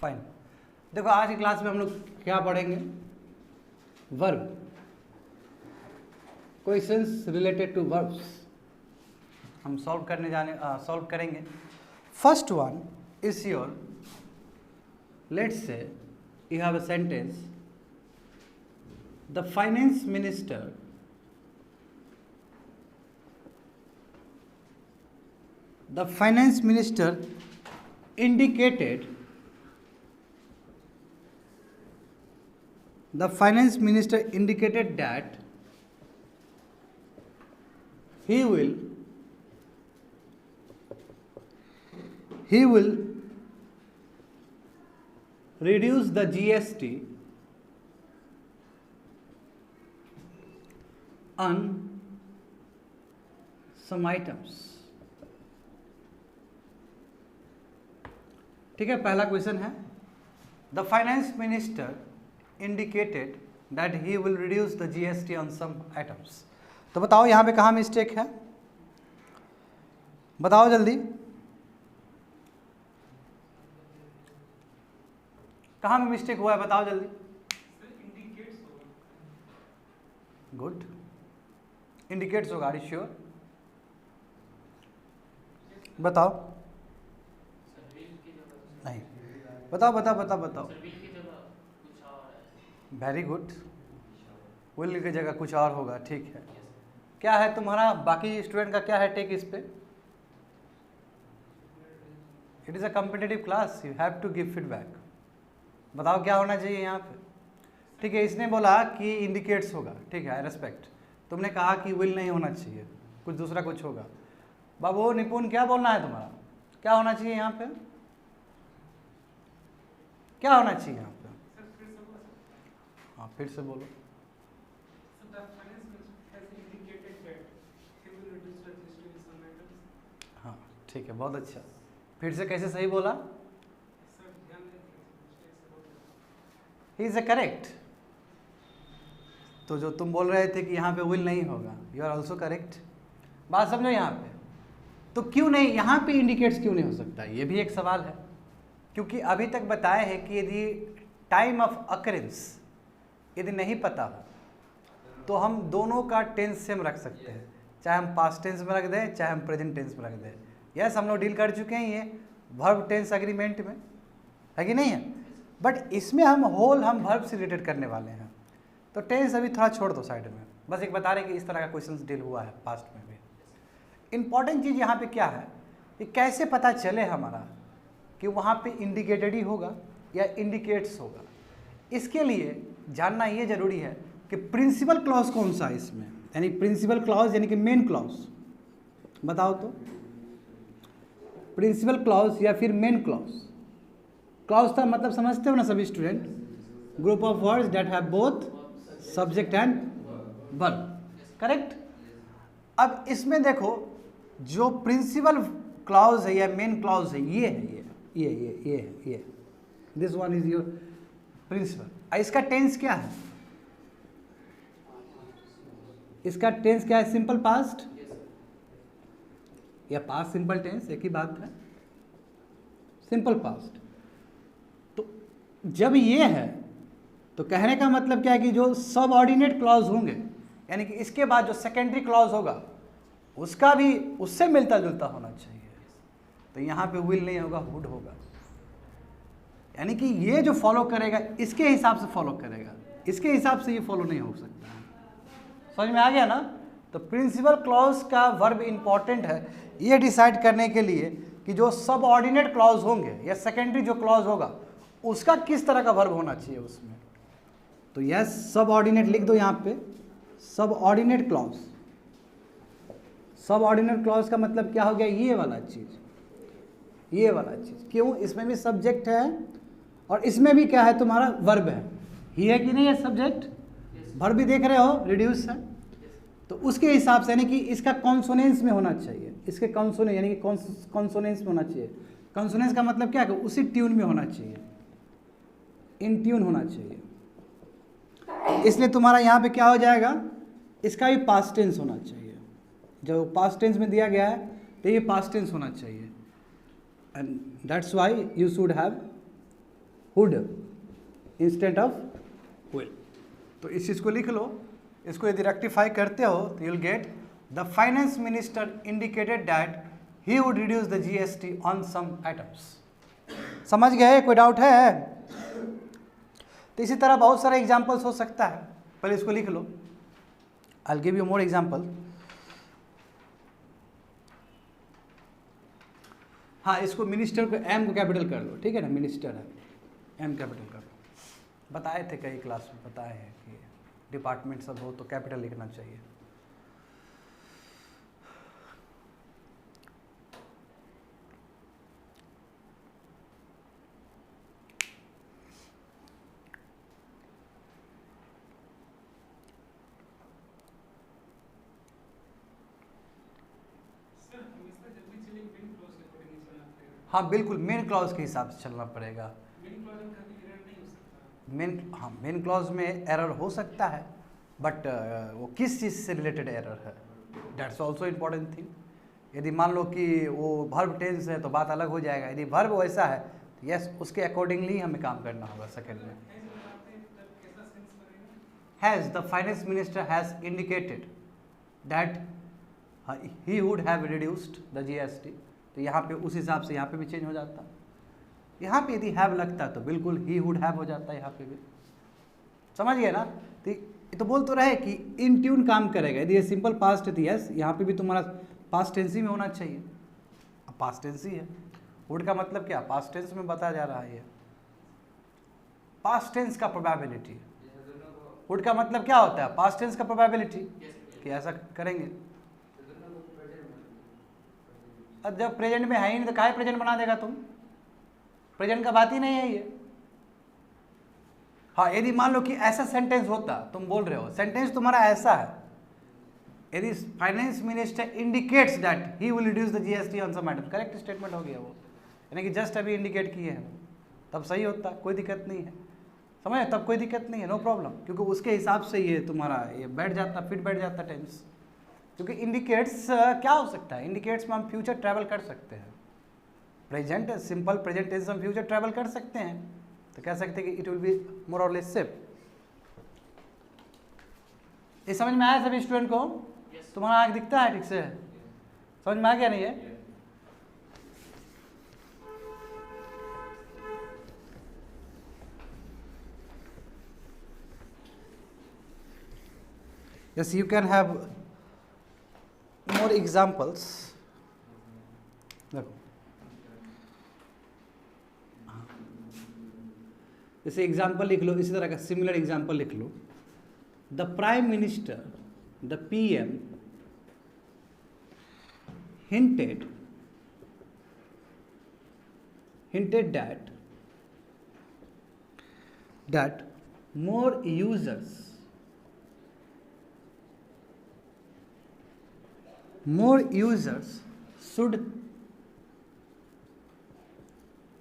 Fine. देखो आज की क्लास में हम लोग क्या पढ़ेंगे, verb, questions related to verbs हम सॉल्व करेंगे। First one is your, let's say you have a sentence, the finance minister indicated that he will reduce the GST on some items। ठीक है, पहला क्वेश्चन है the finance minister indicated that he will reduce the GST on some items. तो बताओ यहाँ पे कहाँ mistake है, बताओ जल्दी, कहाँ में मिस्टेक हुआ है, बताओ जल्दी। गुड, इंडिकेट्स होगा, आर श्योर? बताओ, नहीं, बताओ बताओ बताओ बताओ। वेरी गुड, विल की जगह कुछ और होगा, ठीक है। क्या है तुम्हारा, बाकी स्टूडेंट का क्या है टेक इस पे? It is a competitive class, you have to give feedback. बताओ क्या होना चाहिए यहाँ पे? ठीक है, इसने बोला कि इंडिकेट्स होगा, ठीक है, आई रेस्पेक्ट। तुमने कहा कि विल नहीं होना चाहिए, कुछ दूसरा कुछ होगा। बाबू निपुण, क्या बोलना है तुम्हारा, क्या होना चाहिए यहाँ पे, क्या होना चाहिए यहाँ पे? हाँ फिर से बोलो। हाँ ठीक है, बहुत अच्छा, फिर से कैसे सही बोला? He is A correct. तो जो तुम बोल रहे थे कि यहाँ पे विल नहीं होगा, यू आर ऑल्सो करेक्ट। बात समझो यहाँ पे, तो क्यों नहीं यहाँ पे इंडिकेट्स क्यों नहीं हो सकता, ये भी एक सवाल है। क्योंकि अभी तक बताया है कि यदि टाइम ऑफ अकरेंस यदि नहीं पता हो तो हम दोनों का टेंस सेम रख सकते हैं, चाहे हम पास्ट टेंस में रख दें चाहे हम प्रेजेंट टेंस में रख दें। यस, हम लोग डील कर चुके हैं ये वर्ब टेंस एग्रीमेंट में, है कि नहीं है? बट इसमें हम वर्ब से रिलेटेड करने वाले हैं, तो टेंस अभी थोड़ा छोड़ दो साइड में, बस एक बता रहे कि इस तरह का क्वेश्चन डील हुआ है पास्ट में भी। इंपॉर्टेंट चीज़ यहाँ पे क्या है कि कैसे पता चले हमारा कि वहाँ पे इंडिकेटेड ही होगा या इंडिकेट्स होगा। इसके लिए जानना ये जरूरी है कि प्रिंसिपल क्लॉज कौन सा है इसमें, यानी प्रिंसिपल क्लॉज यानी कि मेन क्लॉज, बताओ तो। प्रिंसिपल क्लॉज या फिर मेन क्लॉज। क्लॉज का मतलब समझते हो ना सभी student, group of words that have both subject and verb, correct. अब इसमें देखो जो प्रिंसिपल क्लॉज है या मेन क्लॉज है, ये है, ये this one is your principal. इसका टेंस क्या है, इसका टेंस क्या है? सिंपल पास्ट या पास्ट सिंपल टेंस, एक ही बात है, सिंपल पास्ट। तो जब ये है तो कहने का मतलब क्या है कि जो सब ऑर्डिनेट क्लॉज होंगे, यानी कि इसके बाद जो सेकेंडरी क्लॉज होगा उसका भी उससे मिलता जुलता होना चाहिए। तो यहाँ पे विल नहीं होगा, वुड होगा, यानी कि ये जो फॉलो करेगा इसके हिसाब से फॉलो करेगा, इसके हिसाब से ये फॉलो नहीं हो सकता है। समझ में आ गया ना? तो प्रिंसिपल क्लॉज का वर्ब इंपॉर्टेंट है ये डिसाइड करने के लिए कि जो सब ऑर्डिनेट क्लॉज होंगे या सेकेंडरी जो क्लॉज होगा उसका किस तरह का वर्ब होना चाहिए उसमें। तो यस, सब ऑर्डिनेट लिख दो यहाँ पे, सब ऑर्डिनेट क्लॉज। सब ऑर्डिनेट क्लॉज का मतलब क्या हो गया? ये वाला चीज, ये वाला चीज। क्यों? इसमें भी सब्जेक्ट है और इसमें भी क्या है तुम्हारा? वर्ब है। ही है कि नहीं है सब्जेक्ट? वर्ब भी देख रहे हो, रिड्यूस है, तो उसके हिसाब से यानी कि इसका कॉन्सोनेंस में होना चाहिए, इसके कॉन्सोनेंस यानी कि कॉन्सोनेंस में होना चाहिए। कॉन्सोनेंस का मतलब क्या है? उसी ट्यून में होना चाहिए, इन ट्यून होना चाहिए। इसलिए तुम्हारा यहाँ पे क्या हो जाएगा? इसका भी पास्ट टेंस होना चाहिए। जब पास्ट टेंस में दिया गया है तो ये पास्ट टेंस होना चाहिए, and that's why you should have hood instant of will. तो इस चीज़ को लिख लो, इसको यदि रेक्टिफाई करते हो तो you will get the finance minister indicated that he would reduce the GST on some items. समझ गए? कोई डाउट है? तो इसी तरह बहुत सारे एग्जाम्पल्स हो सकता है, पहले इसको लिख लो। I will give you more example. हाँ, इसको मिनिस्टर को एम को कैपिटल कर लो, ठीक है ना, मिनिस्टर है, एम कैपिटल कर लो। बताए थे कई क्लास में, बताए हैं कि डिपार्टमेंट सब हो तो कैपिटल लिखना चाहिए। हाँ बिल्कुल, मेन क्लॉज के हिसाब से चलना पड़ेगा। मेन क्लॉज में एरर हो सकता है, बट वो किस चीज़ से रिलेटेड एरर है, दैट्स ऑल्सो इम्पॉर्टेंट थिंग। यदि मान लो कि वो वर्ब टेंस है तो बात अलग हो जाएगा, यदि वर्ब वैसा है तो यस, उसके अकॉर्डिंगली हमें काम करना होगा। सेकेंड में has, the finance minister has indicated that he would have reduced the GST, तो यहाँ पे उस हिसाब से यहाँ पे भी चेंज हो जाता। यहाँ पे यदि हैव लगता तो बिल्कुल ही वुड हैव हो जाता है यहाँ पे भी। समझ गए ना? तो बोल तो रहे कि इन ट्यून काम करेगा। यदि ये सिंपल पास्ट है तो यस, यहाँ पे भी तुम्हारा पास्ट टेंस ही में होना चाहिए। अब पास्ट टेंस ही है, वुड का मतलब क्या, पास्ट टेंस में बताया जा रहा है। ये पास्ट टेंस का प्रोबेबिलिटी, वुड का मतलब क्या होता है, पास्ट टेंस का प्रोबेबिलिटी कि ऐसा करेंगे। अब जब प्रेजेंट में है ही नहीं तो काहे प्रेजेंट बना देगा तुम, प्रेजेंट का बात ही नहीं है ये। हाँ, यदि मान लो कि ऐसा सेंटेंस होता, तुम बोल रहे हो सेंटेंस तुम्हारा ऐसा है, यदि finance minister indicates that he will reduce the GST on some item, correct statement हो गया वो, यानी कि जस्ट अभी इंडिकेट किए हैं, तब सही होता, कोई दिक्कत नहीं है। समझ, तब कोई दिक्कत नहीं है, नो प्रॉब्लम, क्योंकि उसके हिसाब से ये तुम्हारा ये बैठ जाता, फिट बैठ जाता टेंस। क्योंकि इंडिकेट्स क्या हो सकता है, इंडिकेट्स में हम फ्यूचर ट्रैवल कर सकते हैं। प्रेजेंट, सिंपल प्रेजेंट टेंस हम फ्यूचर ट्रैवल कर सकते हैं, तो कह सकते हैं कि इट विल बी मोर और लेस सेफ। ये समझ में आया सभी स्टूडेंट को? तुम्हारा आँख दिखता है ठीक से? समझ में आ गया नहीं है? Yes, you can have more examples. देखो, जैसे एग्जाम्पल लिख लो, इसी तरह का सिमिलर एग्जाम्पल लिख लो। The prime minister, the PM hinted that more users should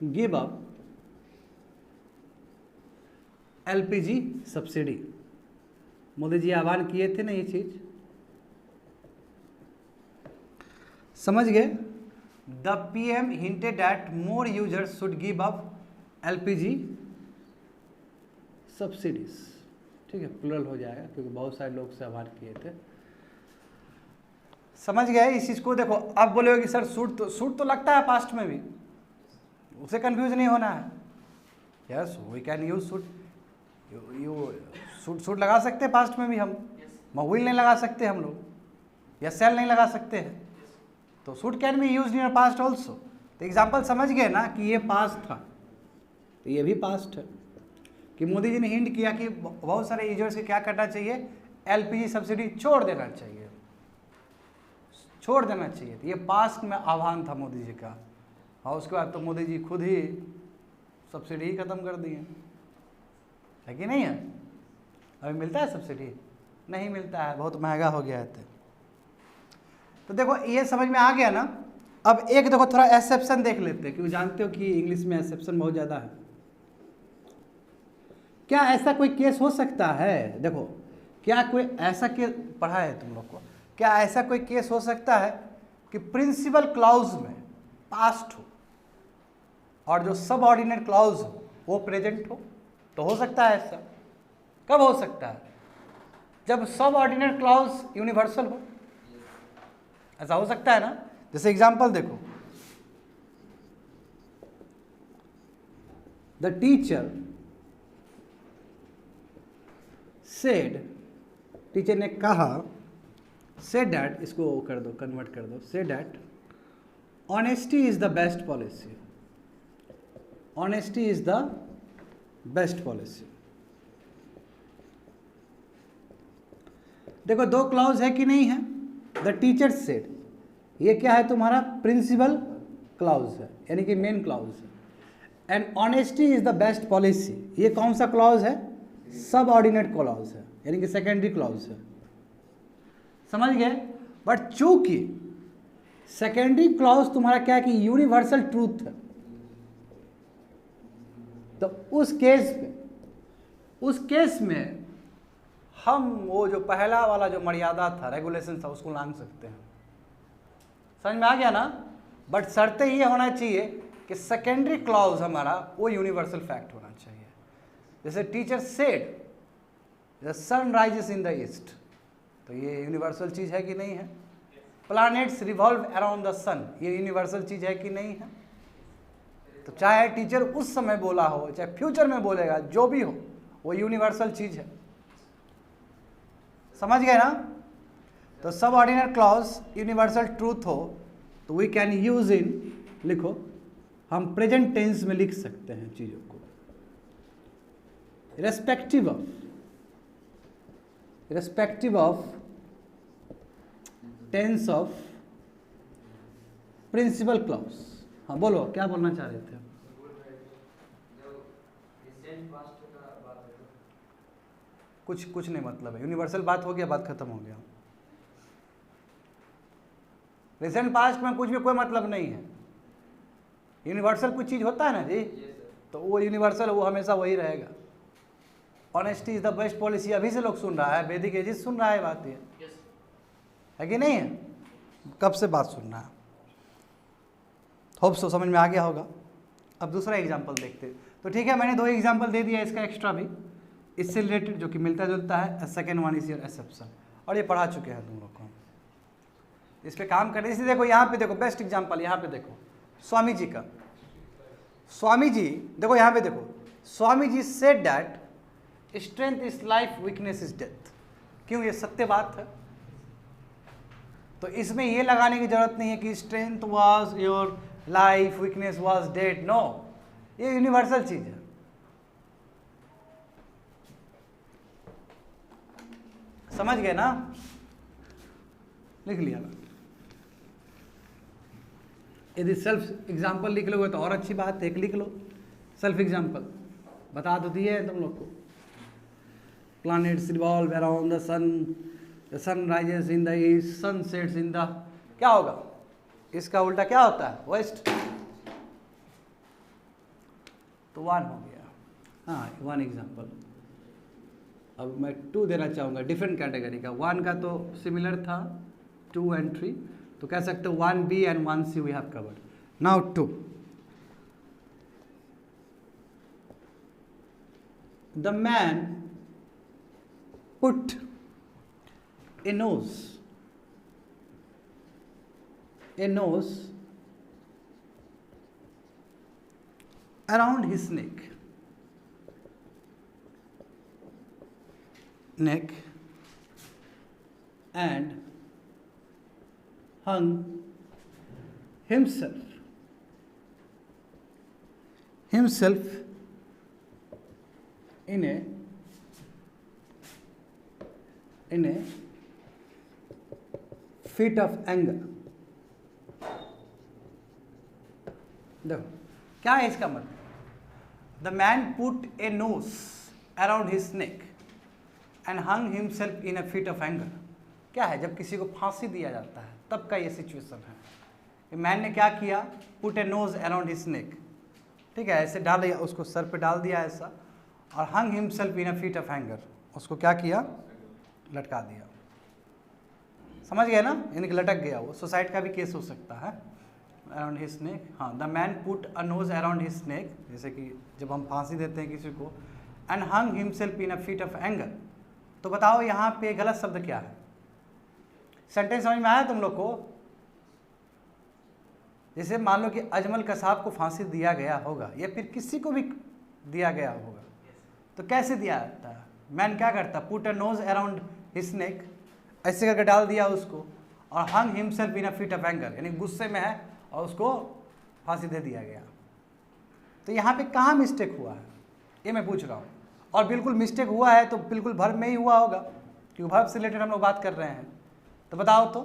give up LPG subsidy. Modi ji आह्वान किए थे ना ये चीज, समझ गए? The PM hinted that more users should give up LPG subsidies. ठीक है, प्लुरल हो जाएगा क्योंकि बहुत सारे लोग से आह्वान किए थे। समझ गए इस चीज को? देखो, अब बोलोगे कि सर सूट तो लगता है पास्ट में भी, उसे कंफ्यूज नहीं होना है। Yes, we can use suit, suit लगा सकते हैं पास्ट में भी हम, विल नहीं लगा सकते हम लोग, या सेल नहीं लगा सकते हैं, तो suit can be use in past also. तो एग्जाम्पल समझ गए ना कि ये पास्ट था, तो ये भी पास्ट है कि मोदी जी ने हिंट किया कि बहुत सारे यूजर्स के क्या करना चाहिए, LPG सब्सिडी छोड़ देना चाहिए, छोड़ देना चाहिए। तो ये पास्ट में आह्वान था मोदी जी का, और उसके बाद तो मोदी जी खुद ही सब्सिडी ही खत्म कर दिए, है कि नहीं है? अभी मिलता है सब्सिडी? नहीं मिलता है, बहुत महंगा हो गया है। तो देखो ये समझ में आ गया ना। अब एक देखो थोड़ा एक्सेप्शन देख लेते हैं, क्योंकि जानते हो कि इंग्लिश में एक्सेप्शन बहुत ज़्यादा है। क्या ऐसा कोई केस हो सकता है, देखो क्या कोई ऐसा केस पढ़ा है तुम लोग को, क्या ऐसा कोई केस हो सकता है कि प्रिंसिपल क्लॉज में पास्ट हो और जो सबऑर्डिनेट क्लॉज हो वो प्रेजेंट हो, तो हो सकता है ऐसा। कब हो सकता है? जब सब ऑर्डिनेट क्लॉज यूनिवर्सल हो, ऐसा हो सकता है ना। जैसे एग्जांपल देखो, द टीचर सेड, टीचर ने कहा, सेड दैट, इसको कर दो, कन्वर्ट कर दो, said that honesty is the best policy, honesty is the best policy. देखो दो क्लॉज है कि नहीं है, द टीचर सेड, ये क्या है तुम्हारा प्रिंसिपल क्लॉज है, यानी कि मेन क्लॉज है। And honesty is the best policy, ये कौन सा क्लॉज है? सब ऑर्डिनेट क्लॉज है, यानी कि सेकेंडरी क्लॉज है। समझ गए? बट चूंकि सेकेंडरी क्लॉज तुम्हारा क्या है कि यूनिवर्सल ट्रूथ है, तो उस केस में हम वो जो पहला वाला जो मर्यादा था, रेगुलेशन था, उसको लांघ सकते हैं। समझ में आ गया ना। बट शर्त ये होना चाहिए कि सेकेंडरी क्लॉज हमारा वो यूनिवर्सल फैक्ट होना चाहिए। जैसे teacher said the sun rises in the east, तो ये यूनिवर्सल चीज है कि नहीं है? Planets revolve around the sun, ये यूनिवर्सल चीज है कि नहीं है? तो चाहे टीचर उस समय बोला हो, चाहे फ्यूचर में बोलेगा, जो भी हो, वो यूनिवर्सल चीज है। समझ गए ना। तो सब ऑर्डिनरी क्लॉज यूनिवर्सल ट्रूथ हो तो वी कैन यूज इन, लिखो, हम प्रेजेंट टेंस में लिख सकते हैं चीजों को, respective of tense of principal clause. हाँ बोलो, क्या बोलना चाह रहे थे? कुछ नहीं मतलब है, यूनिवर्सल बात हो गया, बात खत्म हो गया। रिसेंट पास्ट में कुछ भी कोई मतलब नहीं है। यूनिवर्सल कुछ चीज होता है ना जी, तो वो यूनिवर्सल, वो हमेशा वही रहेगा। Honesty is the best policy, अभी से लोग सुन रहा है, वैदिक एजिस सुन रहा है बात, ये है कि नहीं है? कब से बात सुन रहा है। होप सो समझ में आ गया होगा। अब दूसरा एग्जाम्पल देखते। तो ठीक है, मैंने 2 एग्जाम्पल दे दिया, इसका एक्स्ट्रा भी इससे रिलेटेड जो कि मिलता जुलता है। Second one is your exception, और ये पढ़ा चुके हैं तुम लोग को, इस पे काम करने। इसलिए देखो यहाँ पे देखो, बेस्ट एग्जाम्पल यहाँ पे देखो, स्वामी जी का। स्वामी जी देखो यहाँ पे देखो, Swami ji said that strength is life, weakness is death. क्यों? ये सत्य बात है। तो इसमें ये लगाने की जरूरत नहीं है कि strength was your life, weakness was death. No, ये यूनिवर्सल चीज है। समझ गए ना। लिख लिया ना। यदि सेल्फ एग्जाम्पल लिख लोगे तो और अच्छी बात है, एक लिख लो सेल्फ एग्जाम्पल, बता तो दिए है तुम लोग को। Planets revolve around the sun rises in the east, sun sets in the, क्या होगा इसका उल्टा, क्या होता है? वेस्ट। तो 1 हो गया। हाँ 1 एग्जाम्पल। अब मैं 2 देना चाहूँगा, डिफरेंट कैटेगरी का। 1 का तो सिमिलर था, 2 and 3, तो कह सकते हो 1B and 1C we have covered. Now 2, the man put a nose around his neck and hung himself in a fit of anger। देखो क्या है इसका मतलब, the man put a nose around his neck and hung himself in a fit of anger. क्या है? जब किसी को फांसी दिया जाता है तब का ये सिचुएशन है। मैन ने क्या किया? Put a nose around his नेक, ठीक है, ऐसे डाल दिया, उसको सर पे डाल दिया ऐसा, और hung himself in a fit of anger, उसको क्या किया? लटका दिया। समझ गए ना, यानी कि लटक गया। वो सुसाइड का भी केस हो सकता है, अराउंड हिज नेक, हाँ, the man put a noose around his नेक, जैसे कि जब हम फांसी देते हैं किसी को, and hung himself in a fit of anger. तो बताओ यहाँ पे गलत शब्द क्या है? सेंटेंस समझ में आया तुम लोग को? जैसे मान लो कि अजमल कसाब को फांसी दिया गया होगा या फिर किसी को भी दिया गया होगा, तो कैसे दिया जाता है? मैन क्या करता? Put a noose around his neck, ऐसे करके डाल दिया उसको, और hung himself in a fit of anger, यानी गुस्से में है और उसको फांसी दे दिया गया। तो यहाँ पे कहाँ मिस्टेक हुआ है ये मैं पूछ रहा हूँ। और बिल्कुल मिस्टेक हुआ है तो बिल्कुल वर्ब में ही हुआ होगा, क्योंकि वर्ब से रिलेटेड हम लोग बात कर रहे हैं। तो बताओ तो,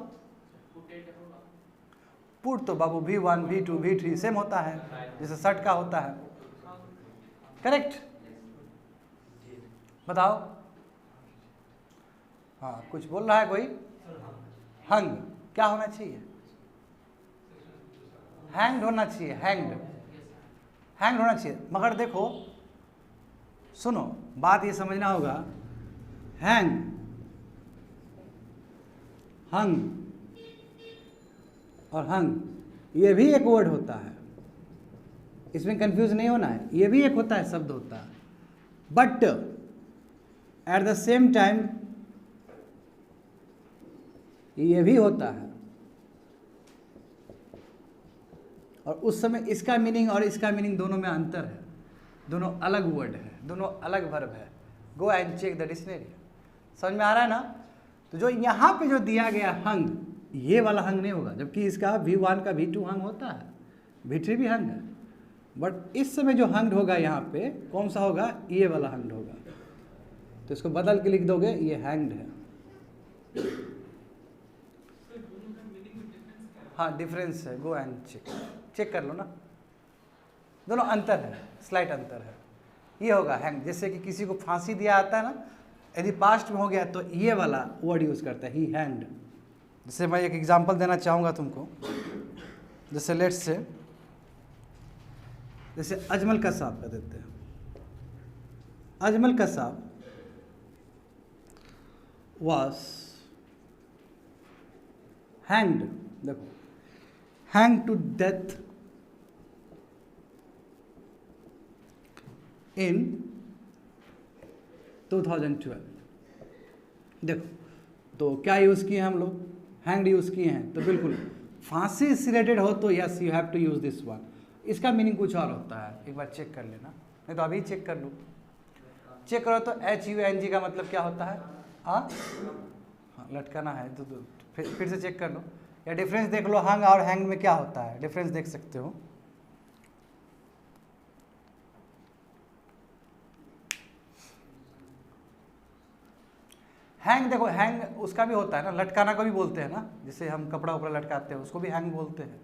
पुट तो बाबू V1 V2 V3 सेम होता है, जैसे शर्ट का होता है, करेक्ट? बताओ। हाँ, कुछ बोल रहा है कोई? हंग क्या होना चाहिए? हैंग्ड होना चाहिए, हैंग्ड होना चाहिए। मगर देखो, सुनो, बात ये समझना होगा, हैंग, हंग और हंग ये भी एक वर्ड होता है, इसमें कंफ्यूज नहीं होना है, ये भी एक होता है, शब्द होता है, but at the same time ये भी होता है, और उस समय इसका मीनिंग और इसका मीनिंग दोनों में अंतर है, दोनों अलग वर्ड है, दोनों अलग वर्ब है। Go and check the dictionary. समझ में आ रहा है ना? तो जो यहाँ पे जो दिया गया हंग, ये वाला हंग नहीं होगा, जबकि इसका V1 का V2 हंग होता है, V3 भी हंग है, बट इस समय जो हंग होगा यहाँ पे कौन सा होगा? ये वाला हंग होगा। तो इसको बदल के लिख दोगे, ये हैंग्ड है। हाँ, डिफरेंस है, गो एंड चेक कर लो ना, दोनों अंतर है, स्लाइट अंतर है। ये होगा हैंग, जैसे कि किसी को फांसी दिया आता है ना, यदि पास्ट में हो गया तो ये वाला वर्ड यूज़ करता है, ही हैंड। जैसे मैं एक एग्जांपल देना चाहूँगा तुमको, जैसे लेट्स से, जैसे अजमल कसाब का देते हैं। अजमल कसाब was hanged, देखो, hanged to death in 2012। देखो, तो क्या यूज़ किए हम लोग? हैंग्ड यूज़ किए हैं, तो बिल्कुल फांसी से रिलेटेड हो तो yes you have to use this one. इसका मीनिंग कुछ और होता है, एक बार चेक कर लेना, नहीं तो अभी चेक कर लो। चेक करो तो HUNG का मतलब क्या होता है? हाँ, लटकाना है, तो फिर से चेक कर लो, या डिफरेंस देख लो, हंग और हैंग में क्या होता है, डिफरेंस देख सकते हो। हैंग देखो, हैंग उसका भी होता है ना, लटकाना को भी बोलते हैं ना, जिसे हम कपड़ा उपड़ा लटकाते हैं उसको भी हैंग बोलते हैं,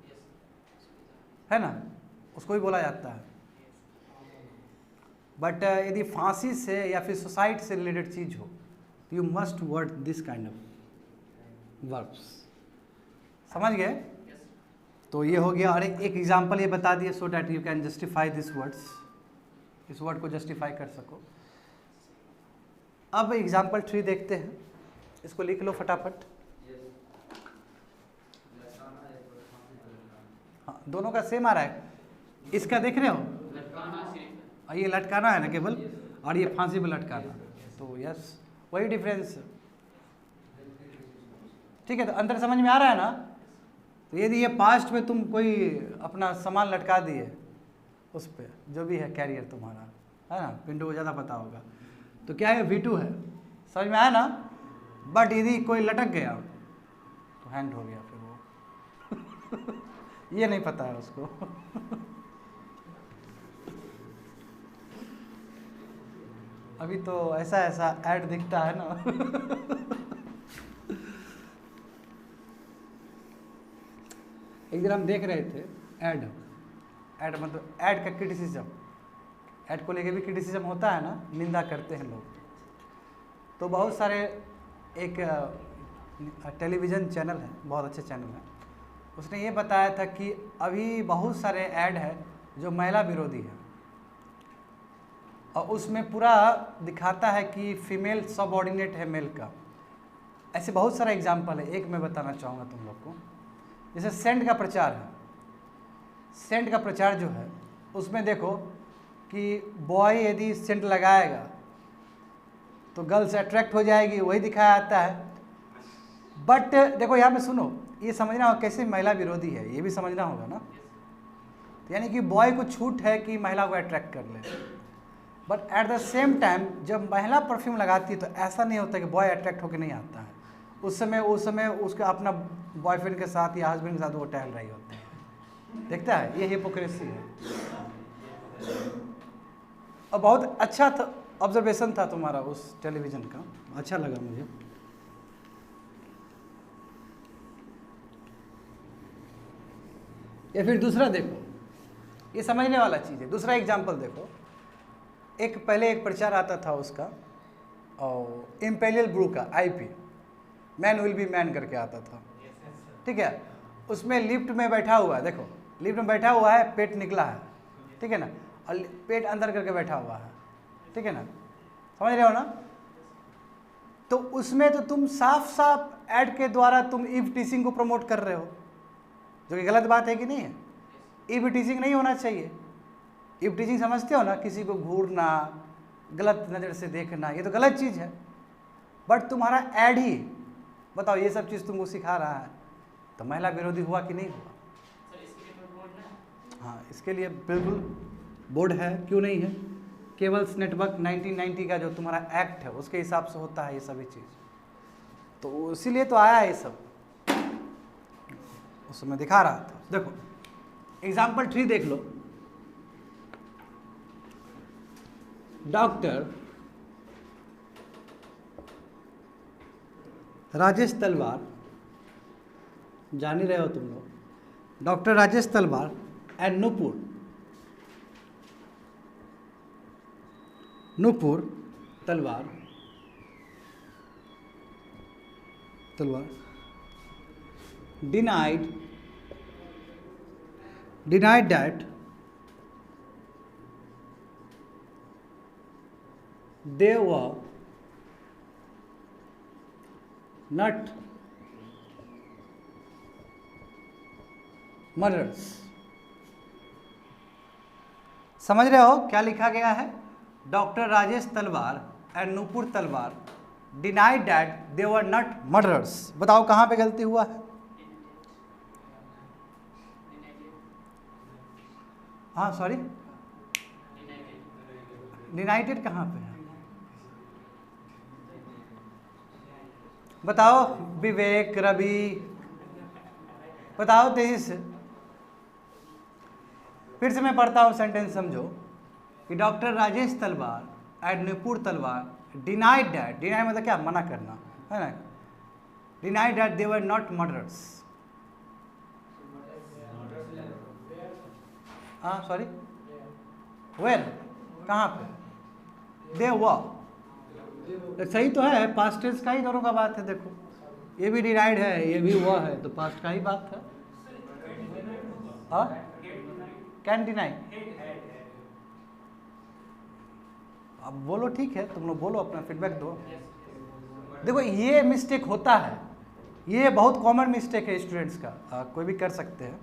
है ना, उसको भी बोला जाता है। बट यदि फांसी से या फिर सुसाइड से रिलेटेड चीज़ हो, you must word this kind of verbs. समझ गए? तो ये हो गया। और एक एग्जांपल ये बता दिए, so that you can justify this words, इस वर्ड को जस्टिफाई कर सको। अब एग्जांपल 3 देखते हैं, इसको लिख लो फटाफट। हाँ, दोनों का सेम आ रहा है, इसका देख रहे हो, ये लटकाना है ना केवल, और ये फांसी पे लटकाना, तो यस वही डिफरेंस। ठीक है, तो अंतर समझ में आ रहा है ना? तो यदि ये पास्ट में तुम कोई अपना सामान लटका दिए उस पर, जो भी है कैरियर तुम्हारा, है ना, पिंटू को ज़्यादा पता होगा, तो क्या है? V2 है, समझ में आया ना? बट यदि कोई लटक गया तो हैंड हो गया फिर वो ये नहीं पता है उसको अभी तो ऐसा ऐसा ऐड दिखता है ना एक दिन हम देख रहे थे ऐड मतलब ऐड का क्रिटिसिज्म, ऐड को लेके भी क्रिटिसिज्म होता है ना, निंदा करते हैं लोग। तो बहुत सारे, एक टेलीविज़न चैनल है, बहुत अच्छे चैनल है, उसने ये बताया था कि अभी बहुत सारे ऐड है जो महिला विरोधी है, और उसमें पूरा दिखाता है कि फीमेल सबऑर्डिनेट है मेल का। ऐसे बहुत सारा एग्जाम्पल है, एक मैं बताना चाहूँगा तुम लोग को। जैसे सेंट का प्रचार है, सेंट का प्रचार जो है उसमें देखो कि बॉय यदि सेंट लगाएगा तो गर्ल्स अट्रैक्ट हो जाएगी, वही दिखाया जाता है। बट देखो यहाँ पे सुनो, ये समझना होगा कैसे महिला विरोधी है, ये भी समझना होगा ना। यानी कि बॉय को छूट है कि महिला को अट्रैक्ट कर ले, but at the same time जब महिला परफ्यूम लगाती है तो ऐसा नहीं होता कि बॉय अट्रैक्ट होकर नहीं आता है। उस समय उसका अपना बॉयफ्रेंड के साथ या हस्बैंड के साथ वो टहल रही होती है, देखता है, ये हिपोक्रेसी है। और बहुत अच्छा था ऑब्जर्वेशन था तुम्हारा उस टेलीविज़न का, अच्छा लगा मुझे। या फिर दूसरा देखो, ये समझने वाला चीज़ है। दूसरा एग्जाम्पल देखो, पहले एक प्रचार आता था उसका, और इम्पेरियल ब्रू का IP, man will be man करके आता था, ठीक है। उसमें लिफ्ट में बैठा हुआ है, देखो लिफ्ट में बैठा हुआ है, पेट निकला है, ठीक है ना, और पेट अंदर करके बैठा हुआ है, ठीक है ना, समझ रहे हो ना। तो उसमें तो तुम साफ साफ ऐड के द्वारा तुम ईव टीचिंग को प्रमोट कर रहे हो, जो कि गलत बात है कि नहीं है। ईव टीचिंग नहीं होना चाहिए। ईव टीचिंग समझते हो ना, किसी को घूरना, गलत नज़र से देखना, ये तो गलत चीज़ है। बट तुम्हारा ऐड ही, बताओ, ये सब चीज़ तुमको सिखा रहा है, तो महिला विरोधी हुआ कि नहीं हुआ? हाँ, इसके लिए बिल्कुल बोर्ड है, क्यों नहीं है। केबल्स नेटवर्क 1990 का जो तुम्हारा एक्ट है उसके हिसाब से होता है ये सभी चीज़, तो इसीलिए तो आया है ये सब, उस समय दिखा रहा था। देखो एग्जाम्पल 3 देख लो। डॉक्टर राजेश तलवार, जान ही रहे हो तुम लोग, डॉक्टर राजेश तलवार एंड नूपुर तलवार denied that they were not murderers। समझ रहे हो क्या लिखा गया है? डॉक्टर राजेश तलवार एंड नूपुर तलवार denied that they were not murderers. बताओ कहाँ पे गलती हुआ है? हाँ सॉरी, डिनाइटेड कहाँ पे है? बताओ विवेक, रवि, बताओ तेजी से। फिर से मैं पढ़ता हूँ सेंटेंस, समझो कि डॉक्टर राजेश तलवार एंड नूपुर तलवार डिनाइड दैट, डिनाई मतलब क्या? मना करना है ना, denied that they were not murderers. हाँ सॉरी, वेल कहाँ पे? दे वर, सही तो है, पास्ट टेंस का ही दोनों का बात है। देखो ये भी डिनाइड है, ये भी हुआ है, तो पास्ट का ही बात है। हाँ, कैन डिनाई, अब बोलो, ठीक है, तुम लोग बोलो, अपना फीडबैक दो। देखो ये मिस्टेक होता है, ये बहुत कॉमन मिस्टेक है स्टूडेंट्स का, कोई भी कर सकते हैं,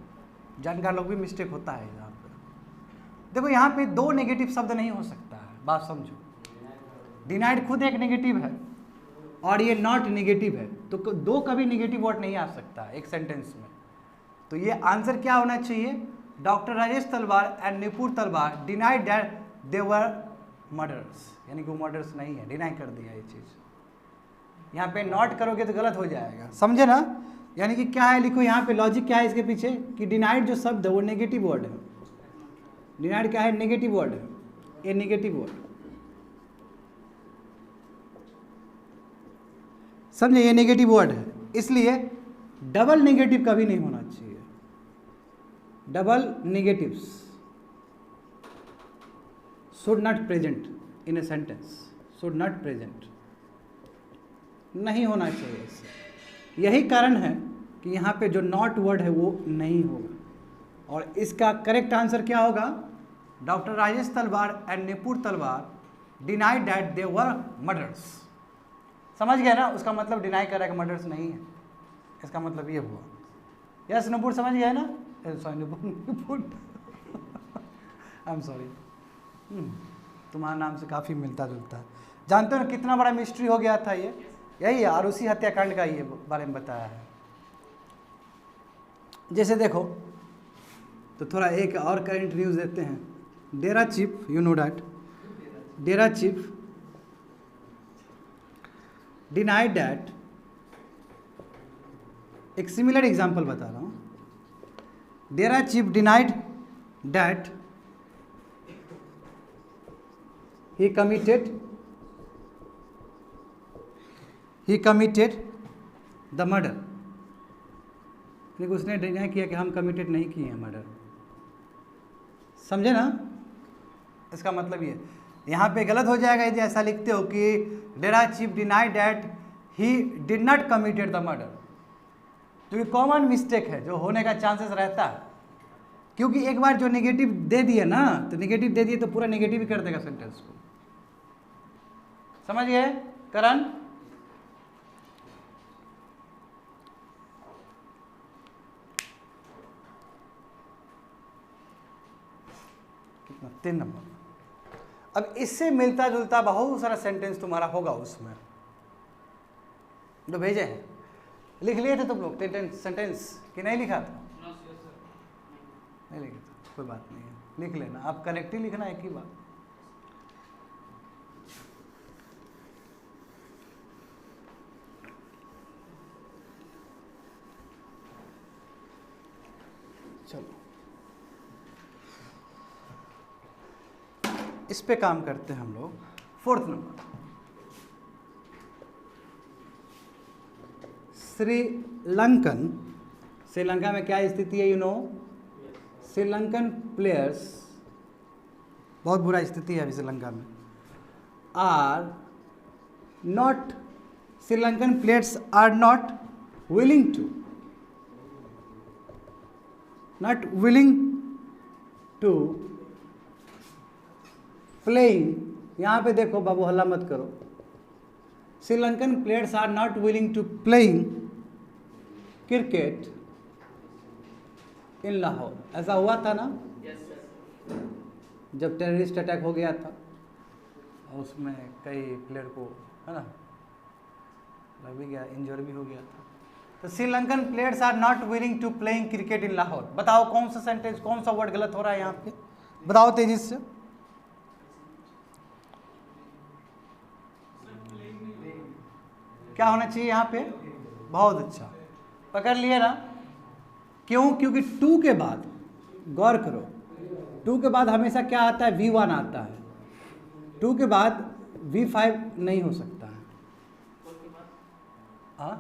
जानकार लोग भी मिस्टेक होता है यहाँ पे। देखो यहाँ पे 2 नेगेटिव शब्द नहीं हो सकता है, बात समझो। डिनाइड खुद एक नेगेटिव है और ये नॉट नेगेटिव है, तो 2 कभी नेगेटिव वर्ड नहीं आ सकता एक सेंटेंस में। तो ये आंसर क्या होना चाहिए? डॉक्टर राजेश तलवार एंड नूपुर तलवार denied that they were murderers, यानी कि वो मर्डर्स नहीं है, डिनाई कर दिया ये चीज़। यहाँ पे नॉट करोगे तो गलत हो जाएगा, समझे ना। यानी कि क्या है, लिखो यहाँ पे लॉजिक क्या है इसके पीछे, कि डिनाइड जो शब्द है वो नेगेटिव वर्ड है। डिनाइड क्या है? नेगेटिव वर्ड है, ये नेगेटिव वर्ड, समझे, ये नेगेटिव वर्ड है, इसलिए डबल नेगेटिव कभी नहीं होना चाहिए। Double negatives should not present in a sentence, should not present, नहीं होना चाहिए इससे। यही कारण है कि यहाँ पे जो नॉट वर्ड है वो नहीं होगा, और इसका करेक्ट आंसर क्या होगा? डॉक्टर राजेश तलवार एंड नूपुर तलवार denied that they were murders. समझ गए ना? उसका मतलब डिनाई कर रहा है कि मर्डर्स नहीं है, इसका मतलब ये हुआ। यस नूपुर, समझ गए ना? Sorry Nupur I am sorry, तुम्हारा नाम से काफ़ी मिलता जुलता है। जानते हो ना कितना बड़ा मिस्ट्री हो गया था ये, यही है, और उसी हत्याकांड का ये बारे में बताया है। जैसे देखो, तो थोड़ा एक और करंट न्यूज़ देते हैं। Dera chief, you know that, Dera chief denied that, एक सिमिलर एग्जांपल बता रहा हूँ। Dera chief denied that he committed the murder, लेकिन उसने डिनाई किया कि हम कमिटेड नहीं किए हैं मर्डर। समझे ना? इसका मतलब ये यहाँ पे गलत हो जाएगा यदि ऐसा लिखते हो कि Dera chief denied that he did not committed the murder, जो कि कॉमन मिस्टेक है, जो होने का चांसेस रहता है, क्योंकि एक बार जो नेगेटिव दे दिए ना, तो नेगेटिव दे दिए तो पूरा नेगेटिव ही कर देगा सेंटेंस को। समझ गए करण? कितना? 3 नंबर। अब इससे मिलता जुलता बहुत सारा सेंटेंस तुम्हारा होगा उसमें जो भेजे हैं। लिख लिए थे तुम लोग सेंटेंस कि नहीं लिखा था? नहीं लिखा था, कोई बात नहीं है, लिख लेना। आप करेक्टली लिखना, एक ही बात। चलो इस पे काम करते हैं हम लोग। 4th नंबर, श्रीलंका में क्या स्थिति है? यू नो, श्रीलंकन प्लेयर्स, बहुत बुरा स्थिति है अभी श्रीलंका में। Are not, Sri Lankan players are not willing to playing. यहाँ पे देखो बाबू, हल्ला मत करो। Sri Lankan players are not willing to playing cricket in Lahore. ऐसा हुआ था ना? जब टेररिस्ट अटैक हो गया था और उसमें कई प्लेयर को, है ना, लग भी गया, इंजर भी हो गया था। तो Sri Lankan players are not willing to playing cricket in Lahore. बताओ कौन सा सेंटेंस, कौन सा वर्ड गलत हो रहा है यहाँ पे? बताओ तेजी से। क्या होना चाहिए यहाँ पे? बहुत अच्छा, पकड़ लिए ना? क्यों? क्योंकि टू के बाद, गौर करो, टू के बाद हमेशा क्या आता है? V1 आता है। टू के बाद V5 नहीं हो सकता है। हाँ,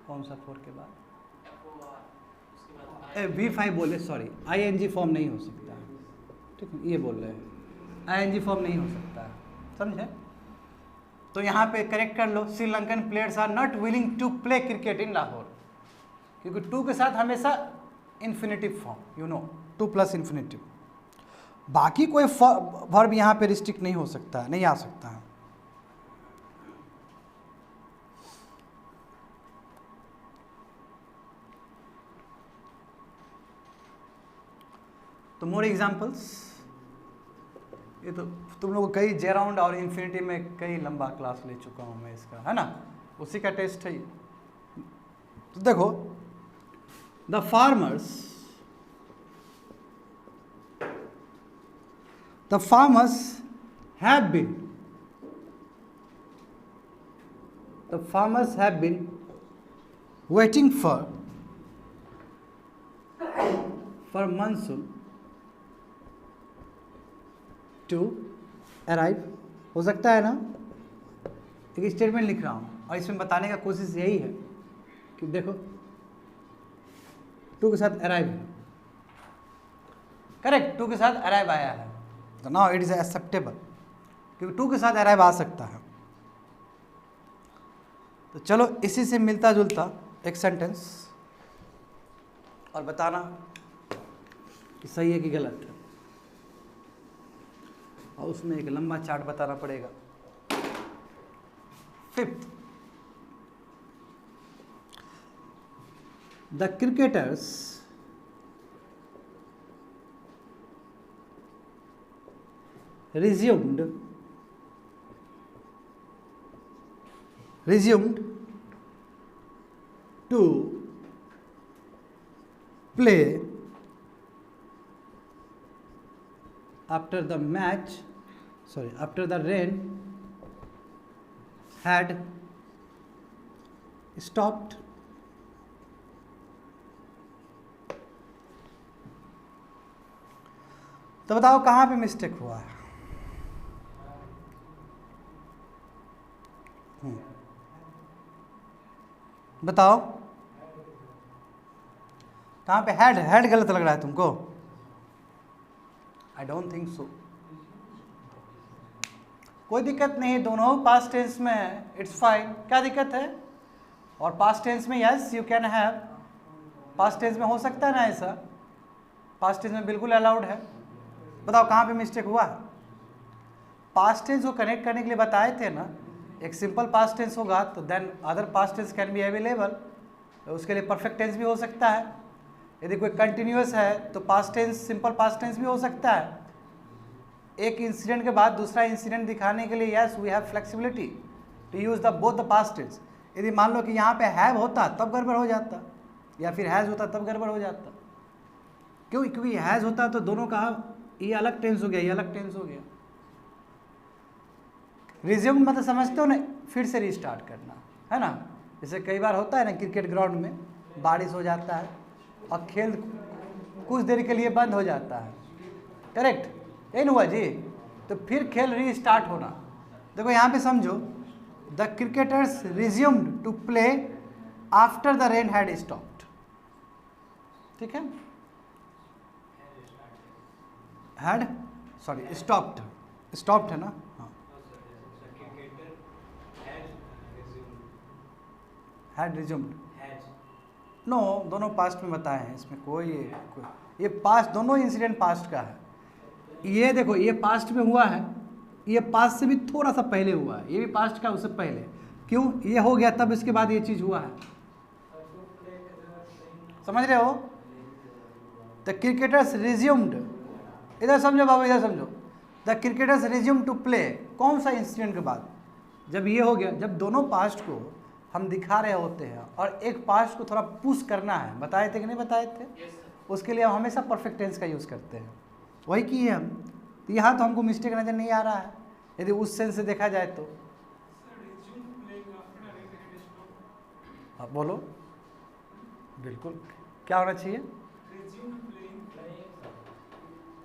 कौन सा 4 के बाद? V5 बोले, सॉरी, ING फॉर्म नहीं हो सकता है। ठीक है, ये बोल रहे हैं, ING फॉर्म नहीं हो सकता है। समझे? तो यहाँ पे करेक्ट कर लो, Sri Lankan players are not willing to play cricket in Lahore, क्योंकि टू के साथ हमेशा infinitive form, you know, 2 plus infinitive. बाकी कोई वर्ब यहाँ पे रिस्ट्रिक्ट नहीं हो सकता है, नहीं आ सकता है। तो मोर एग्जाम्पल्स, ये तो तुम लोग कई जेराउंड और इन्फिनिटी में कई लंबा क्लास ले चुका हूँ मैं इसका, है ना, उसी का टेस्ट है ये। तो देखो, the farmers have been waiting for monsoon to arrive। हो सकता है ना? एक स्टेटमेंट लिख रहा हूँ और इसमें बताने का कोशिश यही है कि देखो, टू के साथ अराइव है, करेक्ट, टू के साथ अराइव आया है, तो नाउ इट इज एक्सेप्टेबल, क्योंकि टू के साथ अराइव आ सकता है। तो चलो इसी से मिलता जुलता एक सेंटेंस और बताना कि सही है कि गलत है, और उसमें एक लंबा चार्ट बताना पड़ेगा। 5th, the cricketers resumed to play after the rain had stopped. तो बताओ कहाँ पे मिस्टेक हुआ है? बताओ कहाँ पे? हैड गलत लग रहा है तुमको? I don't think so. कोई दिक्कत नहीं, दोनों पास्ट टेंस में है, इट्स फाइन। क्या दिक्कत है? और पास्ट टेंस में yes you can have, past tense में हो सकता है ना ऐसा, पास्ट टेंस में बिल्कुल अलाउड है। बताओ कहाँ पे मिस्टेक हुआ है? पास्ट टेंस को कनेक्ट करने के लिए बताए थे ना, एक सिंपल पास्ट टेंस होगा तो then other past tense can be available, तो उसके लिए परफेक्ट टेंस भी हो सकता है। यदि कोई कंटिन्यूअस है तो past tense, simple past tense भी हो सकता है। एक इंसिडेंट के बाद दूसरा इंसिडेंट दिखाने के लिए yes we have flexibility to use the both the past tense. यदि मान लो कि यहाँ पे हैव होता तब गड़बड़ हो जाता, या फिर हैज़ होता तब गड़बड़ हो जाता। क्यों? क्योंकि हैज़ होता तो दोनों का ये अलग टेंस हो गया, ये अलग टेंस हो गया। रिज्यूम मतलब समझते हो ना, फिर से रिस्टार्ट करना, है ना। जैसे कई बार होता है ना क्रिकेट ग्राउंड में बारिश हो जाता है और खेल कुछ देर के लिए बंद हो जाता है, करेक्ट? यही हुआ जी। तो फिर खेल रीस्टार्ट होना। देखो यहाँ पे समझो, the cricketers resumed to play after the rain had stopped. ठीक है, हैड सॉरी स्टॉप्ड है ना, हाँ, हैड रिज्यूम्ड। नो, दोनों पास्ट में बताए हैं, इसमें कोई ये पास्ट, दोनों इंसिडेंट पास्ट का है। ये देखो ये पास्ट में हुआ है, ये पास्ट से भी थोड़ा सा पहले हुआ है, ये भी पास्ट का उससे पहले। क्यों? ये हो गया तब इसके बाद ये चीज़ हुआ है, समझ रहे हो? द क्रिकेटर्स रिज्यूम्ड, इधर समझो बाबू, इधर समझो। The cricketers resume to play, कौन सा इंसिडेंट के बाद? जब ये हो गया, जब दोनों पास्ट को हम दिखा रहे होते हैं और एक पास्ट को थोड़ा पुश करना है, बताए थे कि नहीं बताए थे? उसके लिए हम हमेशा परफेक्ट टेंस का यूज़ करते हैं, वही किए हम। तो यहाँ तो हमको मिस्टेक नज़र नहीं आ रहा है यदि उस सेंस से देखा जाए तो। आप बोलो, बिल्कुल क्या होना चाहिए?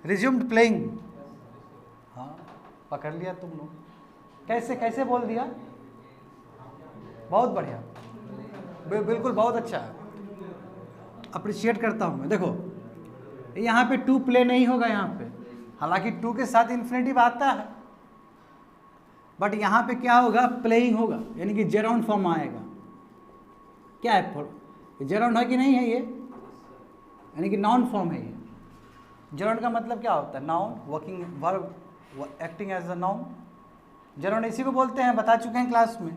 Resumed playing. हाँ, पकड़ लिया तुम लोग। कैसे बोल दिया? बहुत बढ़िया, बिल्कुल बहुत अच्छा है, अप्रिशिएट करता हूँ मैं। देखो यहाँ पे टू प्ले नहीं होगा यहाँ पे, हालांकि टू के साथ इन्फिनेटिव आता है, बट यहाँ पे क्या होगा? प्लेइंग होगा, यानी कि जेराउंड फॉर्म आएगा। क्या है? जेराउंड है कि नहीं है ये? यानी कि नाउन फॉर्म है ये। जेराउंड का मतलब क्या होता है? Noun, working verb, acting as a noun. Gerund इसी को बोलते हैं, बता चुके हैं क्लास में।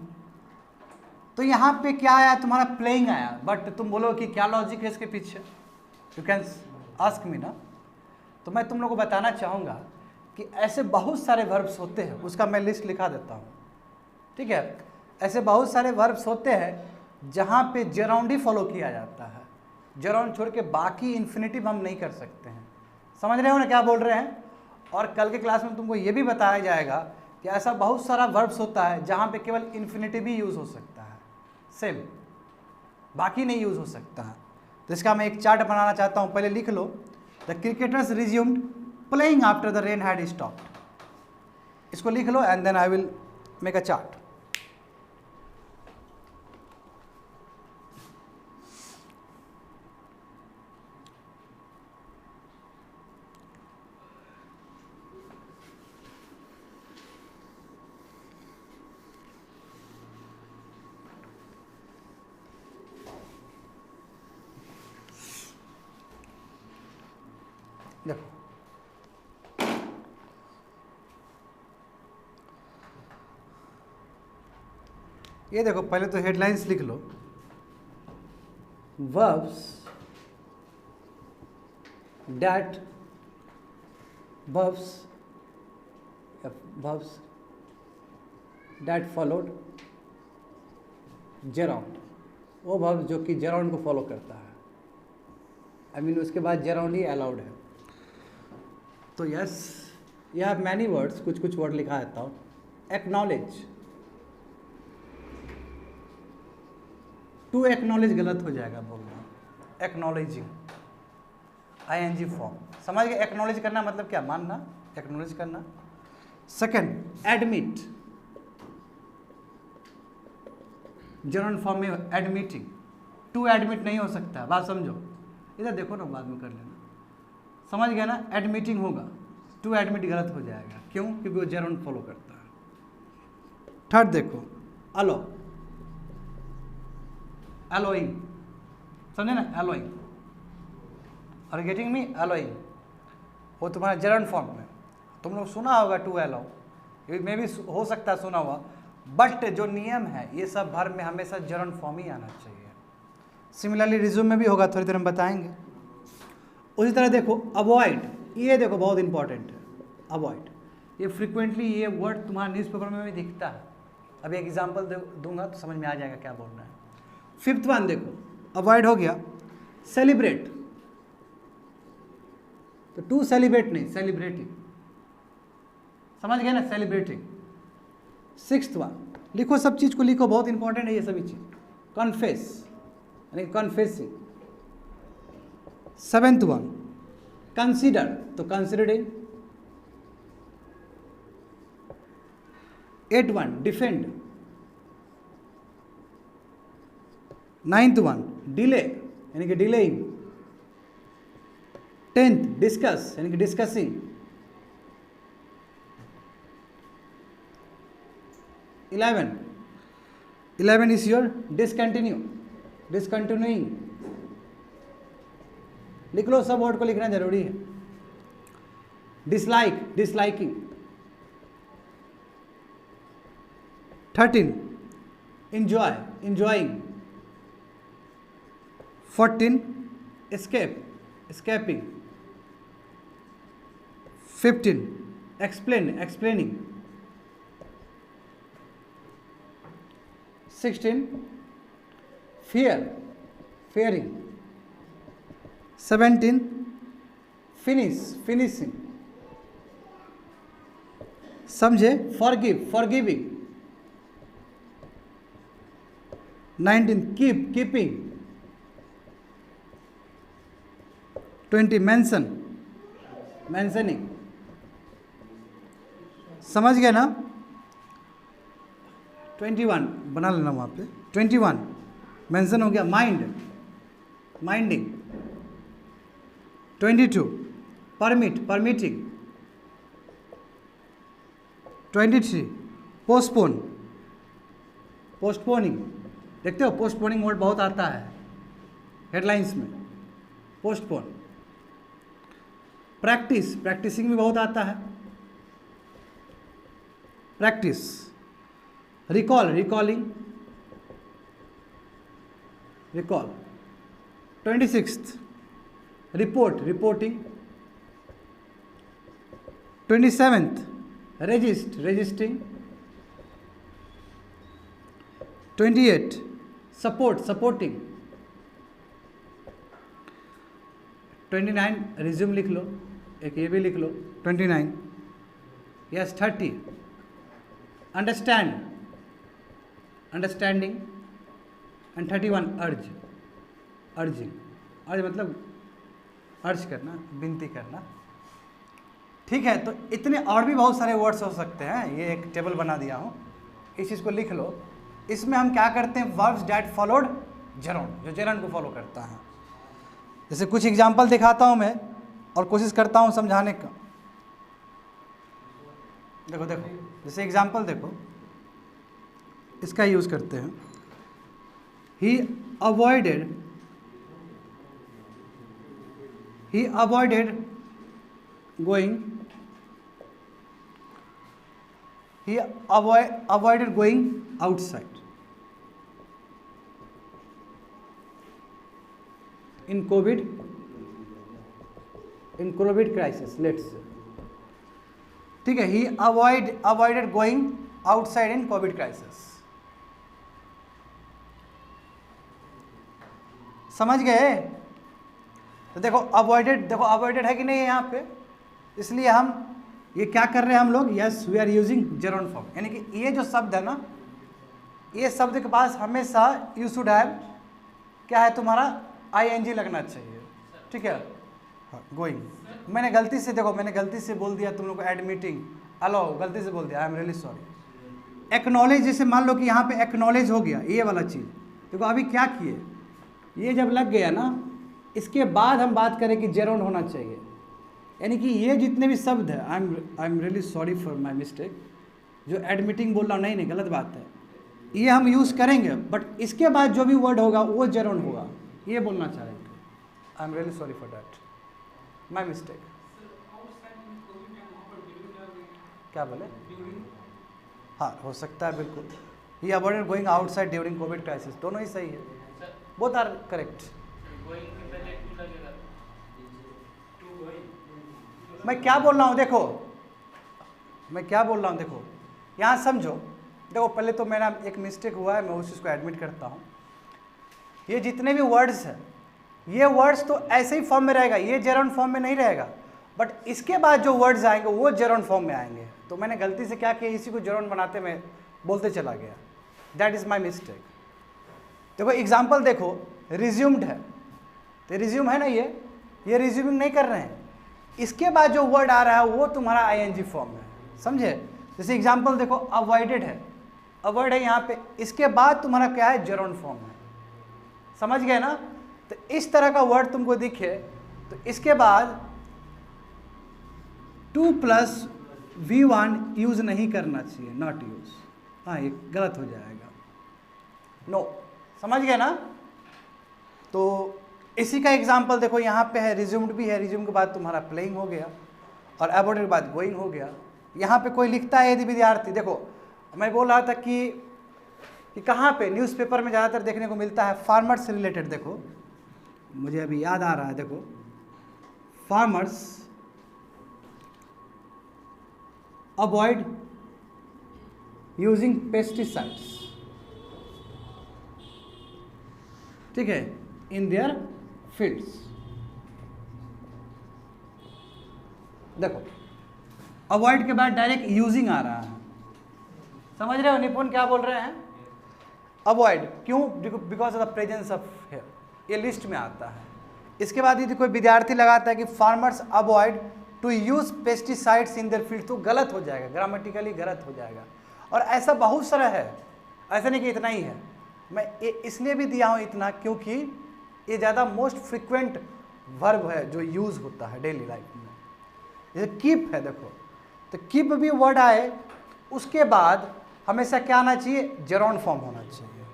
तो यहाँ पे क्या आया? तुम्हारा प्लेइंग आया, बट तुम बोलो कि क्या लॉजिक है इसके पीछे? यू कैन आस्क मी ना। तो मैं तुम लोग को बताना चाहूँगा कि ऐसे बहुत सारे वर्ब्स होते हैं, उसका मैं लिस्ट लिखा देता हूँ, ठीक है। ऐसे बहुत सारे वर्ब्स होते हैं जहाँ पे जेराउंड ही फॉलो किया जाता है, जेराउंड छोड़ के बाकी इन्फिनेटिव हम नहीं कर सकते हैं। समझ रहे हो ना क्या बोल रहे हैं? और कल के क्लास में तुमको ये भी बताया जाएगा कि ऐसा बहुत सारा वर्ब्स होता है जहाँ पे केवल इन्फिनेटिव ही यूज़ हो सकता है, सेम, बाकी नहीं यूज़ हो सकता है। तो इसका मैं एक चार्ट बनाना चाहता हूँ, पहले लिख लो। The cricketers resumed playing after the rain had stopped. इसको लिख लो and then I will make a chart. देखो ये देखो, पहले तो हेडलाइंस लिख लो। Verbs verbs that followed gerund, वो वर्ब जो कि gerund को फॉलो करता है, आई मीन उसके बाद gerund ही अलाउड है। तो यस, यह मैनी वर्ड्स, कुछ कुछ वर्ड लिखा देता हूँ। एक्नॉलेज, टू एक्नॉलेज गलत हो जाएगा बोलना, एक्नॉलेजिंग, ING फॉर्म, समझ गए? एक्नॉलेज करना मतलब क्या? मानना, एक्नॉलेज करना। सेकंड, एडमिट, जनरल फॉर्म में एडमिटिंग, टू एडमिट नहीं हो सकता, बात समझो। इधर देखो ना, बाद में कर लेना, समझ गया ना? एडमिटिंग होगा, टू एडमिट गलत हो जाएगा, क्यों? क्योंकि वो जनरल फॉलो करता है। थर्ड देखो, अलो, अलोइंग, समझे ना? Allowing, are getting me? Allowing, वो तुम्हारा जनरल फॉर्म में, तुम लोग सुना होगा टू अलाउ, ये में भी हो सकता है सुना हुआ, बट जो नियम है ये सब भर में हमेशा जनरल फॉर्म ही आना चाहिए। सिमिलरली रिज्यूम में भी होगा, थोड़ी देर हम बताएंगे। उसी तरह देखो अवॉइड, ये देखो बहुत इंपॉर्टेंट है, अवॉइड, ये फ्रिक्वेंटली ये वर्ड तुम्हारा न्यूज़पेपर में भी दिखता है। अभी एग्जांपल दूंगा तो समझ में आ जाएगा क्या बोलना है। फिफ्थ वन देखो, अवॉइड हो गया। सेलिब्रेट, तो टू सेलिब्रेट नहीं, सेलिब्रेटिंग, समझ गए ना? सेलिब्रेटिंग। सिक्स्थ वन, लिखो, सब चीज़ को लिखो, बहुत इंपॉर्टेंट है ये सभी चीज़। कन्फेस यानी कन्फेसिंग। सेवेंथ वन, कंसीडर, तो considering. Eight one, defend. Ninth one, delay यानी कि डिलेइंग। टेंथ, डिस्कस यानी कि discussing. 11 is your discontinue, discontinuing। लिख लो, सब वर्ड को लिखना जरूरी है। Dislike, disliking. 13, enjoy, enjoying। 14, escape, escaping। 15, explain, explaining। 16, fear, fearing। 17, finish, finishing। समझे? forgive, forgiving। 19, keep, keeping। 20, mention, mentioning। समझ गए ना? 21 बना लेना वहाँ पे। 21 मेंशन हो गया, mind, minding. 22 permit, permitting. 23 postpone, postponing. देखते हो पोस्टपोनिंग वर्ड बहुत आता है हेडलाइंस में, पोस्टपोन। प्रैक्टिस, प्रैक्टिसिंग भी बहुत आता है, practice. Recall, recalling, recall. 26 report, reporting. 27 resist, resisting. 28 support, supporting. 29 resume लिख लो, एक ये भी लिख लो, 29। Yes 30 understand, understanding. एंड 31 अर्ज, अर्जिंग। अर्ज मतलब अर्ज करना, विनती करना। ठीक है, तो इतने और भी बहुत सारे वर्ड्स हो सकते हैं, ये एक टेबल बना दिया हूँ, इस चीज़ को लिख लो। इसमें हम क्या करते हैं? वर्ब्स डैट फॉलोड जेरोंड, जो जेरोंड को फॉलो करता है। जैसे कुछ एग्जाम्पल दिखाता हूँ मैं और कोशिश करता हूँ समझाने का। देखो देखो, जैसे एग्जाम्पल देखो, इसका यूज़ करते हैं। ही avoided, he avoided going, he avoided going outside in COVID crisis, let's say। ठीक है, he avoided going outside in Covid crisis. समझ गए? तो देखो अवॉइडेड है कि नहीं है यहाँ पे, इसलिए हम ये क्या कर रहे हैं हम लोग, yes we are using gerund form, यानी कि ये जो शब्द है ना, ये शब्द के पास हमेशा यू शुड हैव क्या है तुम्हारा ing लगना चाहिए, ठीक है। हाँ गोइंग, मैंने गलती से बोल दिया तुम लोग को एडमिटिंग, अलाउ गलती से बोल दिया, आई एम रियली सॉरी। एक्नॉलेज, जैसे मान लो कि यहाँ पे एक्नॉलेज हो गया ये वाला चीज़, देखो अभी क्या किए, ये जब लग गया ना, इसके बाद हम बात करें कि जेरोन होना चाहिए, यानी कि ये जितने भी शब्द है, आई am really sorry for my mistake, जो एडमिटिंग बोल रहा हूँ, नहीं गलत बात है, ये हम यूज़ करेंगे, बट इसके बाद जो भी वर्ड होगा वो जेरोन होगा, ये बोलना चाह रहे थे। I am really sorry for that, my mistake. क्या बोले? हाँ हो सकता है, बिल्कुल। He avoided going outside during Covid crisis, दोनों ही सही है, बोथ आर करेक्ट। मैं क्या बोल रहा हूँ देखो, यहाँ समझो, देखो पहले तो मेरा एक मिस्टेक हुआ है, मैं उस चीज़ को एडमिट करता हूँ। ये जितने भी वर्ड्स हैं, ये वर्ड्स तो ऐसे ही फॉर्म में रहेगा, ये जेरोन फॉर्म में नहीं रहेगा, बट इसके बाद जो वर्ड्स आएंगे वो जेरोन फॉर्म में आएंगे। तो मैंने गलती से क्या किया, इसी को जेरोन बनाते मैं बोलते चला गया, दैट इज़ माई मिस्टेक। देखो एग्जाम्पल देखो, रिज्यूम्ड है, तो रिज्यूम है ना, ये रिज्यूमिंग नहीं कर रहे हैं, इसके बाद जो वर्ड आ रहा है वो तुम्हारा ing फॉर्म है, समझे? जैसे एग्जाम्पल देखो, अवॉइडेड है, अवॉइड है यहाँ पे, इसके बाद तुम्हारा क्या है, जेरोन फॉर्म है, समझ गए ना? तो इस तरह का वर्ड तुमको दिखे तो इसके बाद 2+V1 यूज नहीं करना चाहिए, नॉट यूज, हाँ ये गलत हो जाएगा, नो, समझ गए ना? तो इसी का एग्जाम्पल देखो यहाँ पे है, रिज्यूम्ड भी है, रिज्यूम के बाद तुम्हारा प्लेइंग हो गया, और अबॉर्डेड के बाद गोइंग हो गया। यहाँ पे कोई लिखता है यदि विद्यार्थी, देखो मैं बोल रहा था कि कहाँ पे न्यूज़पेपर में ज़्यादातर देखने को मिलता है फार्मर्स से रिलेटेड, देखो मुझे अभी याद आ रहा है, देखो फार्मर्स अवॉइड यूजिंग पेस्टिसाइड्स, ठीक है, इन देयर फील्ड्स। देखो अवॉइड के बाद डायरेक्ट यूजिंग आ रहा है, समझ रहे हो निपुण क्या बोल रहे हैं? अवॉइड क्यों? Because of the presence of here, ये लिस्ट में आता है। इसके बाद यदि कोई विद्यार्थी लगाता है कि farmers avoid to use pesticides in their field, तो गलत हो जाएगा, ग्रामेटिकली गलत हो जाएगा। और ऐसा बहुत सारा है, ऐसा नहीं कि इतना ही है, मैं इसलिए भी दिया हूँ इतना क्योंकि ये ज़्यादा मोस्ट फ्रिक्वेंट वर्ब है जो यूज़ होता है डेली लाइफ में। जैसे कीप है, देखो तो कीप भी वर्ड आए, उसके बाद हमेशा क्या आना चाहिए, जेरोन फॉर्म होना चाहिए।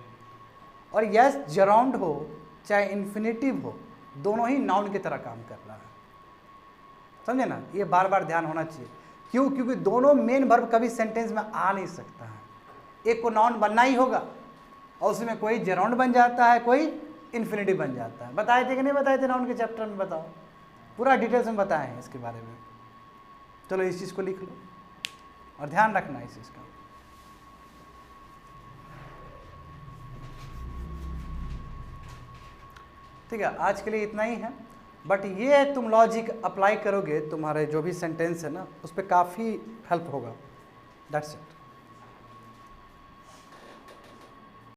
और यस जेरोन्ड हो चाहे इन्फिनिटिव हो, दोनों ही नाउन की तरह काम कर रहा है, समझे ना? ये बार बार ध्यान होना चाहिए, क्यों? क्योंकि दोनों मेन वर्ब कभी सेंटेंस में आ नहीं सकता है, एक को नाउन बनना ही होगा, और उसमें कोई जेरोन्ड बन जाता है, कोई इन्फिनिटिव बन जाता है। बताए थे कि नहीं बताए थे नाउन के चैप्टर में? बताओ, पूरा डिटेल्स में बताए हैं इसके बारे में। चलो इस चीज़ को लिख लो और ध्यान रखना इस चीज़ का। ठीक है, आज के लिए इतना ही है, बट ये तुम लॉजिक अप्लाई करोगे, तुम्हारे जो भी सेंटेंस है ना, उस पर काफ़ी हेल्प होगा। That's it.